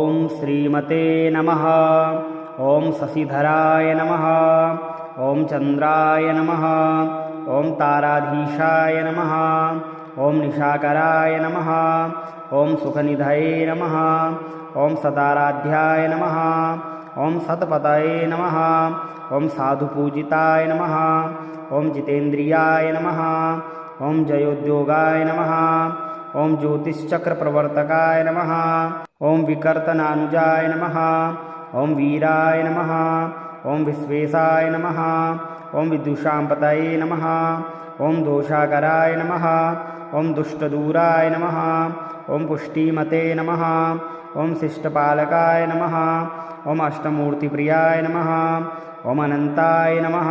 ओम श्रीमते नमः। ओम शशिधराय नमः। ओम चंद्राय नमः। ओम ताराधीशाय नमः। ओम निशाकराय नमः। ओम सुखनिधये नमः। ओम सदाराध्याय नमः। ओम सतपतये नमः। ओम साधुपूजिताय नमः। ओम जितेन्द्रियाय नमः। ओम जयोद्योगाय नमः। ओम ज्योतिश्चक्रप्रवर्तकाय नमः। ओम विकर्तनानुजाय नमः। ओम वीराय नमः। ओम विश्वेशाय नमः। ओम विदुषांपतये नमः। ओम दोषाकराय नमः। ओम दुष्टदूराय नमः। ओम पुष्टिमते नमः। ओम शिष्टपालकाय नमः। ओम अष्टमूर्तिप्रियाय नमः। ओम अनंताय नमः।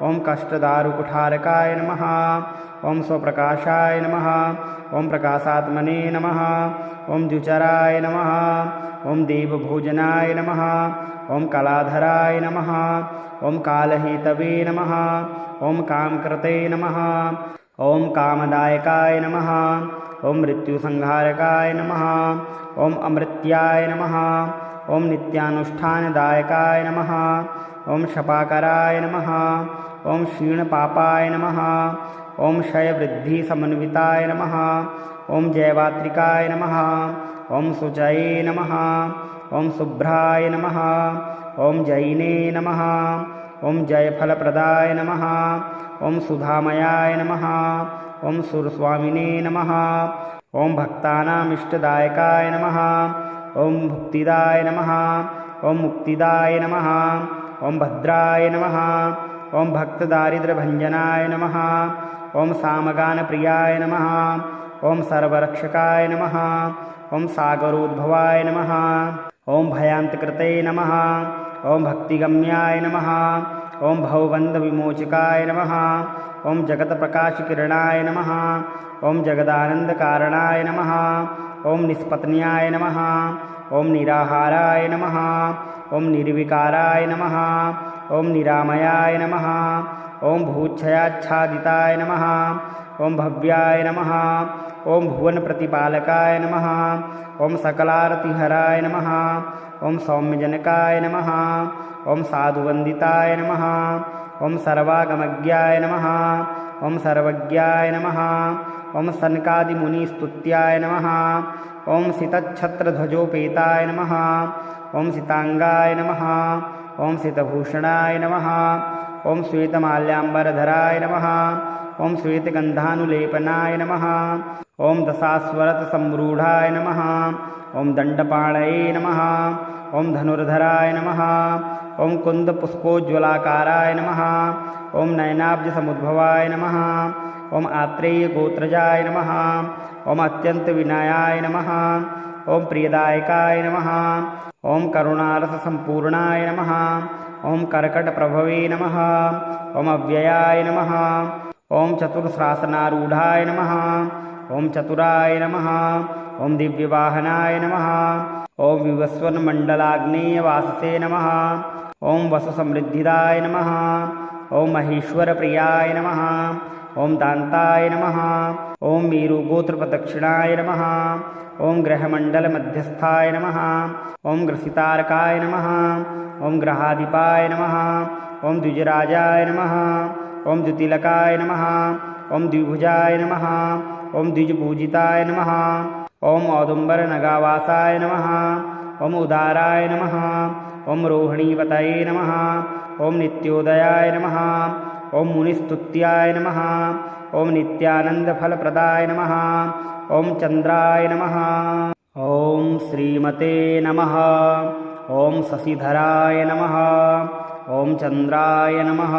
ओम कष्टदारुकुठारकाय नमः। ओम स्वप्रकाशाय नमः। ओम प्रकाशात्मने नमः। ओम द्युचराय नमः। ओम देवभोजनाय नमः। ओम कलाधराय नमः। ओम कालहेतवे नमः। ओम कामकृते नमः। ओम कामदायकाय नमः। ओम मृत्युसंहारकाय नमः। ओम अमृत्याय नमः। ओम नित्यानुष्ठानदायकाय नमः। ओम शपाकराय नमः। ओम क्षीणपापाय नमः। ओम क्षयवृद्धिसमन्विताय नमः। ओम जयवात्रिकाय नमः। ओम शुचये नमः। ओम शुभ्राय नमः। ओम जयिने नमः। ओम जयफलप्रदाय नमः। ओम सुधामयाय नमः। ओम सुरस्वामिने नमः। ओम भक्तानामिष्टदायकाय नमः। ओम भुक्तिदाय नमः। ओम मुक्तिदाय नमः। ओम भद्राय नमः। ओम भक्तदारिद्र्यभञ्जनाय नमः। ओम सामगानप्रियाय नमः। ओम सर्वरक्षकाय नमः। ओम सागरोद्भवाय नमः। ओम भयान्तकृते नमः। ओम भक्तिगम्याय नमः। ओम भवबन्धविमोचकाय नमः। ओम जगत्प्रकाशकिरणाय नमः। ओम जगदानन्दकारणाय नमः। ओम निष्पत्न्याय नमः। ओम निराहाराय नमः। ओम निर्विकाराय नमः। ओम निरामयाय नमः। ओम भूच्छयाच्छादिताय नमः। ओम भव्याय नमः। ओम भुवनप्रतिपालकाय नमः। ओम सकलारतिहराय नमः। ओम सौम्यजनकाय नमः। ओम साधुवन्दिताय नमः। ओम सर्वागमज्ञाय नमः। ओम सर्वज्ञाय नमः। ओम सनकादिमुनिस्तुत्याय नमः। ओम सितच्छत्रध्वजोपेताय नमः। ओम सितांगाय नमः। ओम सितभूषणाय नमः। ओम श्वेतमाल्याम्बरधराय नमः। ओम श्वेतगन्धानुलेपनाय नमः। ओम दशास्वरतसम्रूढाय नमः। ओम दण्डपाणये नमः। ओम धनुर्धराय नमः। ओम कुन्दपुष्पोज्ज्वलाकाराय नमः। ओम नयनाब्जसमुद्भवाय नमः। ओम आत्रेयगोत्रजाय नमः। ओम अत्यन्तविनयाय नमः। ओम प्रियदायकाय नमः। ओम करुणारससम्पूर्णाय नमः। ओम कर्कटप्रभवे नमः। ओम अव्ययाय नमः। ओम चतुर्श्रासनारूढ़ाय नमः। ओम चतुराय नमः। ओम दिव्यवाहनाय नमः। ओम विवस्वन्मण्डलाग्नेयवाससे नमः। ओम वसुसमृद्धिदाय नमः। ओम महेश्वरप्रियाय नमः। ओम दान्ताय नमः। ओम मेरुगोत्रप्रदक्षिणाय नमः। ओम ग्रहमण्डलमध्यस्थाय नमः। ओम ग्रसितारकाय नमः। ओम ग्रहाधिपाय नमः। ओम द्विजराजाय नमः। ओम द्युतिलकाय नमः। ओम द्विभुजाय नमः। ओम द्विजपूजिताय नमः। ओम औदुम्बरनगावासाय नमः। ओम उदाराय नमः। ओम रोहिणीपतये नमः। ओम नित्योदयाय नमः। ओम मुनिस्तुत्याय नमः। ओम नित्यानन्दफलप्रदाय नमः। ओम चंद्राय नमः। ओम श्रीमते नमः। ओम शशिधराय नमः। ओम चंद्राय नमः।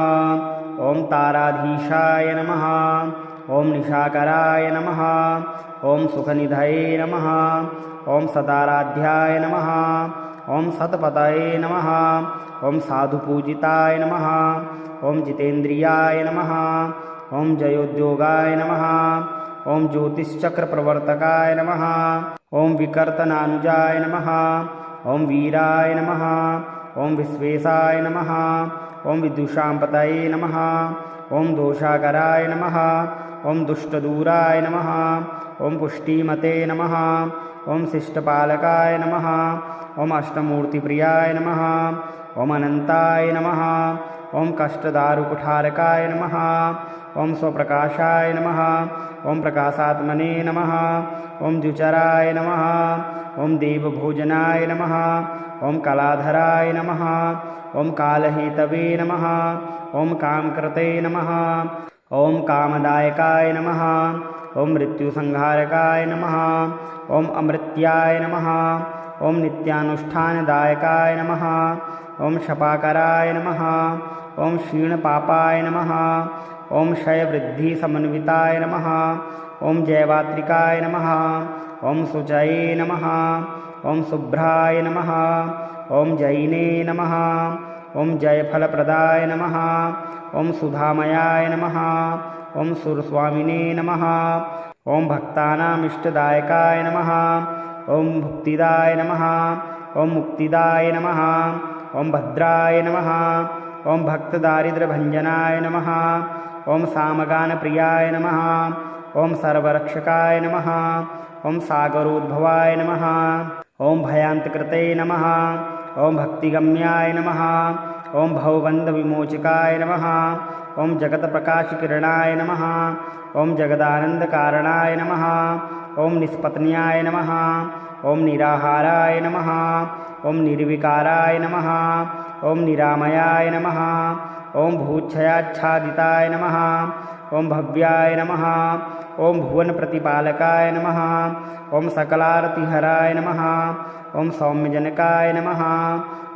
ओम ताराधीशाय नमः। ओम निशाकराय नमः। ओम सुखनिधये नमः। ओम सदाराध्याय नमः। ओम सतपतये नमः। ओम साधुपूजिताय नमः। ओम जितेन्द्रियाय नमः। ओम जयोद्योगाय नमः। ओम ज्योतिश्चक्रप्रवर्तकाय नमः। ओम विकर्तनानुजाय नमः। ओम वीराय नमः। ओम विश्वेशाय नमः। ओम विदुषांपतये नमः। ओम दोषाकराय नमः। ओम दुष्टदूराय नमः। ओम पुष्टिमते नमः। ओम शिष्टपालकाय नमः। ओम अष्टमूर्तिप्रियाय नमः। ओम अनंताय नमः। ओम कष्टदारुकुठारकाय नमः। ओम स्वप्रकाशाय नमः। ओम प्रकाशात्मने नमः। ओम द्युचराय नमः। ओम देवभोजनाय नमः। ओम कलाधराय नमः। ओम कालहेतवे नमः। ओम कामकृते नमः। ओम कामदायकाय नमः। ओम मृत्युसंहारकाय नमः। ओम अमृत्याय नमः। ओम नित्यानुष्ठानदायकाय नमः। ओम शपाकराय नमः। ओम क्षीणपापाय नमः। ओम क्षयवृद्धिसमन्विताय नमः। ओम जयवात्रिकाय नमः। ओम शुचये नमः। ओम शुभ्राय नमः। ओम जयिने नमः। ओम जयफलप्रदाय नमः। ओम सुधामयाय नमः। ओम सुरस्वामिने नमः। ओम भक्तानामिष्टदायकाय नमः। ओम भुक्तिदाय नमः। ओम मुक्तिदाय नमः। ओम भद्राय नमः। ओम भक्तदारिद्र्यभञ्जनाय नमः। ओम सामगानप्रियाय नमः। ओम सर्वरक्षकाय नमः। ओम सागरोद्भवाय नमः। ओम भयान्तकृते नमः। ओम भक्तिगम्याय नमः। ओम भवबन्धविमोचकाय नमः। ओम जगत्प्रकाशकिरणाय नमः। ओम जगदानन्दकारणाय नमः। ओम निष्पत्न्याय नमः। ओम निराहाराय नमः। ओम निर्विकाराय नमः। ओम निरामयाय नमः। ओम भूच्छयाच्छादिताय नमः। ओम भव्याय नमः। ओम भुवनप्रतिपालकाय नमः। ओम सकलारतिहराय नमः। ओम सौम्यजनकाय नमः।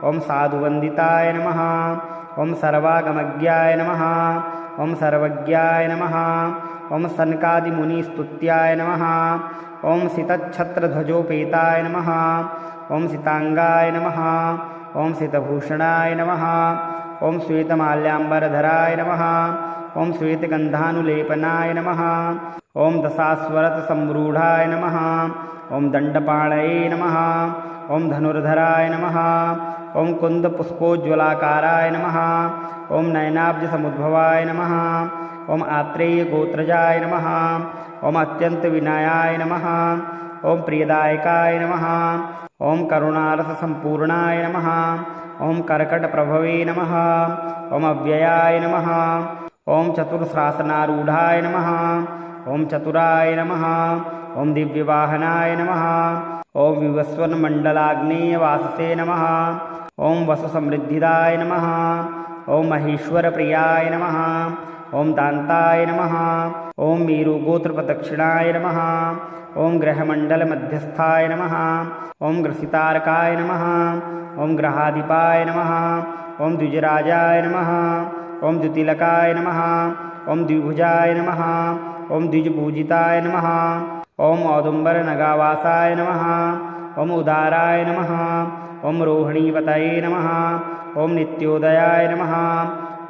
ओम साधुवन्दिताय नमः। ओम सर्वागमज्ञाय नमः। ओम सर्वज्ञाय नमः। ओम सनकादिमुनिस्तुत्याय नमः। ओम सितच्छत्रध्वजोपेताय नमः। ओम सितांगाय नमः। ओम सितभूषणाय नमः। ओम श्वेतमाल्याम्बरधराय नमः। ओम श्वेतगन्धानुलेपनाय नमः। ओम दशास्वरतसम्रूढाय नमः। ओम दण्डपाणये नमः। ओम धनुर्धराय नमः। ओम कुन्दपुष्पोज्ज्वलाकाराय नमः। ओम नयनाब्जसमुद्भवाय नमः। ओम आत्रेयगोत्रजाय नमः। ओम अत्यन्तविनयाय नमः। ओम प्रियदायकाय नमः। ओम करुणारससम्पूर्णाय नमः। ओम कर्कटप्रभवे नमः। ओम अव्ययाय नमः। ओम चतुर्श्रासनारूढाय नमः। ओम चतुराय नमः। ओम दिव्यवाहनाय नमः। ओम विवस्वन्मण्डलाग्नेयवाससे नमः। ओम वसुसमृद्धिदाय नमः। ओम महेश्वरप्रियाय नमः। ओम दान्ताय नमः। ओम मेरुगोत्रप्रदक्षिणाय नमः। ओम ग्रहमण्डलमध्यस्थाय नमः। ओम ग्रसितारकाय नमः। ओम ग्रहाधिपाय नमः। ओम द्विजराजाय नमः। ओम द्युतिलकाय नमः। ओम द्विभुजाय नमः। ओम द्विजपूजिताय नमः। ओम औदुम्बरनगावासाय नमः। ओम उदाराय नमः। ओम रोहिणीपतये नमः। ओम नित्योदयाय नमः।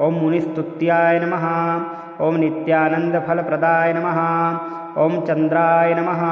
ओम मुनिस्तुत्याय नमः। ओम नित्यानन्दफलप्रदाय नमः। ओम चन्द्राय नमः।